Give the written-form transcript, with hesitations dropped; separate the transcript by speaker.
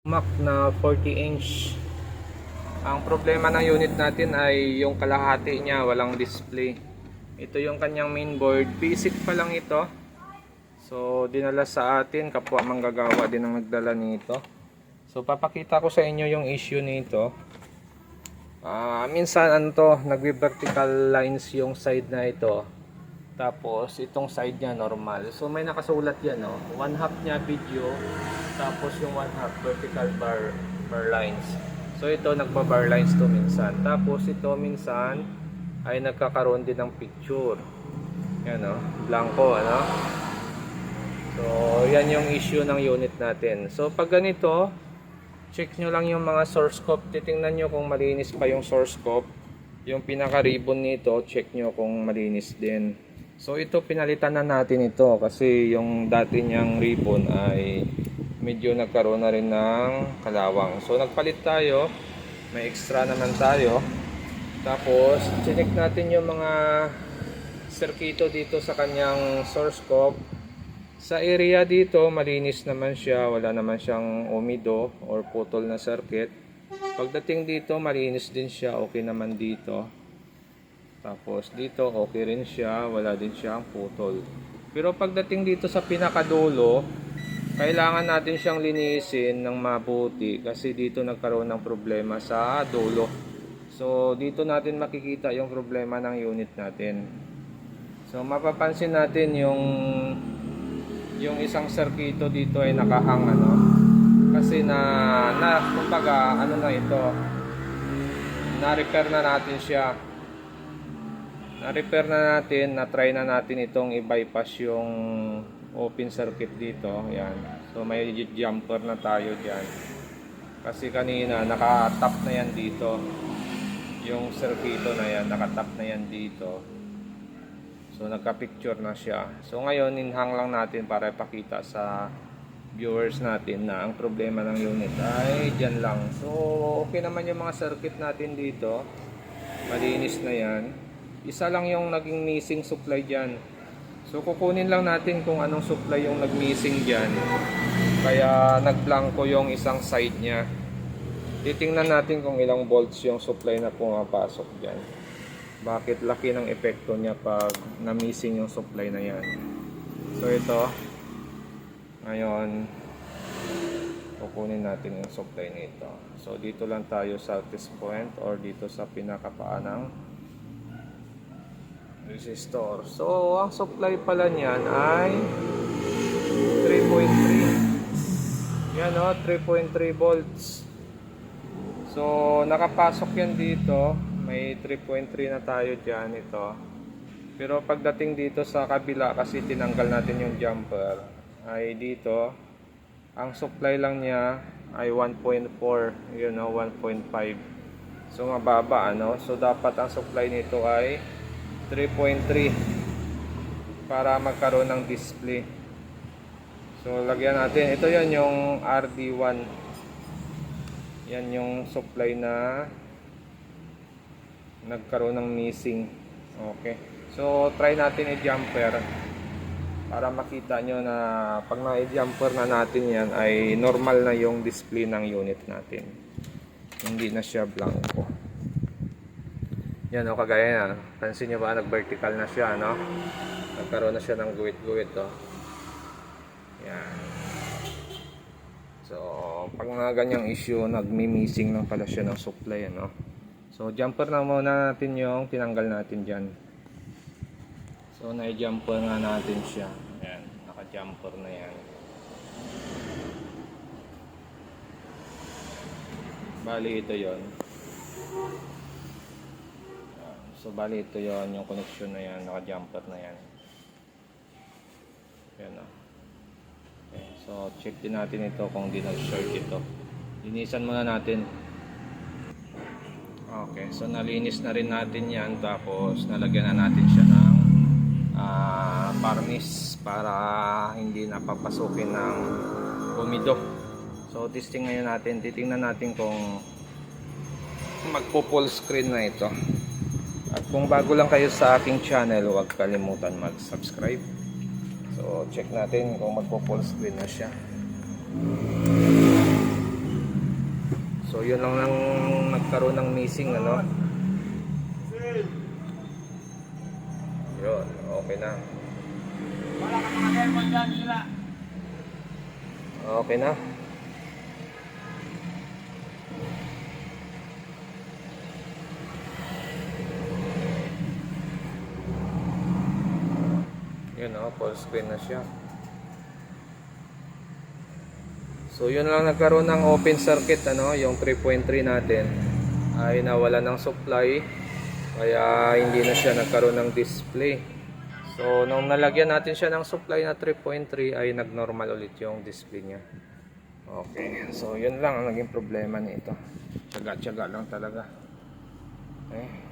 Speaker 1: Mac na 40 inch. Ang problema ng unit natin ay yung kalahati niya walang display. Ito yung kanyang mainboard. Basic pa lang ito. So dinala sa atin, kapwa manggagawa din ang nagdala nito. So papakita ko sa inyo yung issue nito. Minsan ano to, nagbe-vertical lines yung side na ito. Tapos itong side niya normal. So may nakasulat yan, no? 1/2 niya video, tapos yung 1/2 vertical bar lines. So ito nagba-bar lines to minsan. Tapos ito minsan ay nagkakaroon din ng picture. Yan, no? Blanco, ano? So yan yung issue ng unit natin. So pag ganito, check nyo lang yung mga source scope. Titingnan nyo kung malinis pa yung source scope. Yung pinaka ribbon nito, check nyo kung malinis din. So ito pinalitan na natin ito kasi yung dati niyang ribbon ay medyo nagkaroon na rin ng kalawang. So nagpalit tayo, may extra naman tayo. Tapos check natin yung mga circuito dito sa kanyang source scope. Sa area dito malinis naman siya, wala naman siyang umido or putol na circuit. Pagdating dito malinis din siya, okay naman dito. Tapos dito okay rin siya, wala din siyang putol. Pero pagdating dito sa pinakadulo, kailangan natin siyang linisin ng mabuti kasi dito nagkaroon ng problema sa dulo. So dito natin makikita yung problema ng unit natin. So mapapansin natin yung isang circuito dito ay nakahang, ano, kasi kumbaga ano na ito, na-repair na natin siya. Na-repair na natin, na-try na natin itong i-bypass yung open circuit dito. Yan. So may jumper na tayo dyan. Kasi kanina naka-tap na yan dito. Yung circuito na yan, naka-tap na yan dito. So nagka-picture na siya. So ngayon inhang lang natin para ipakita sa viewers natin na ang problema ng unit ay dyan lang. So okay naman yung mga circuit natin dito. Malinis na yan. Isa lang yung naging missing supply dyan. So kukunin lang natin kung anong supply yung nag-missing dyan. Kaya nag-blanco yung isang side nya. Titingnan natin kung ilang volts yung supply na pumapasok dyan. Bakit laki ng epekto niya pag na-missing yung supply na yan. So ito, ngayon kukunin natin yung supply nito. So dito lang tayo sa test point or dito sa pinakapaa ng resistor. So ang supply pala niyan ay 3.3. Yan, o, 3.3 volts. So nakapasok yan dito. May 3.3 na tayo dyan, ito. Pero pagdating dito sa kabila, kasi tinanggal natin yung jumper, ay dito ang supply lang niya ay 1.4, you know, 1.5. So mababa, ano. So dapat ang supply nito ay 3.3 para magkaroon ng display. So lagyan natin, ito yan yung RD1. Yan yung supply na nagkaroon ng missing. Okay, so try natin i-jumper para makita nyo na pag na-jumper na natin yan ay normal na yung display ng unit natin, hindi na siya blanco. Yan, o, kagaya na, pansin nyo ba, nag-vertical na siya, no? Nagkaroon na siya ng guwit-guwit, oh. Yan. So pag mga ganyang issue, nagmi-missing lang pala siya ng supply, ano. So jumper na muna natin yung tinanggal natin dyan. So na-jumper nga natin siya. Ayan, naka-jumper na yan. Bali ito yon. So bali ito yon, yung connection na yan, naka-jumper na yan. Ayan, o. Okay, so check din natin ito kung di nag-short ito. Linisan muna natin. Okay, so nalinis na rin natin yan, tapos nalagyan na natin siya ng varnish para hindi napapasukin ng umido. So testing ngayon natin, titingnan natin kung magpo-full screen na ito. At kung bago lang kayo sa aking channel, huwag kalimutan mag-subscribe. So check natin kung magpo-full screen na siya. yun lang nagkaroon ng missing ano. Yun, okay na.
Speaker 2: Wala ka mga diamond dyan sila.
Speaker 1: Okay na. Yun full screen na siya. So yun lang nagkaroon ng open circuit ano, yung 3.3 natin ay nawala ng supply kaya hindi na siya nagkaroon ng display. So nung nalagyan natin siya ng supply na 3.3 ay nag-normal ulit yung display niya. Okay, so yun lang ang naging problema nito. Tiyaga-tiyaga lang talaga. Okay.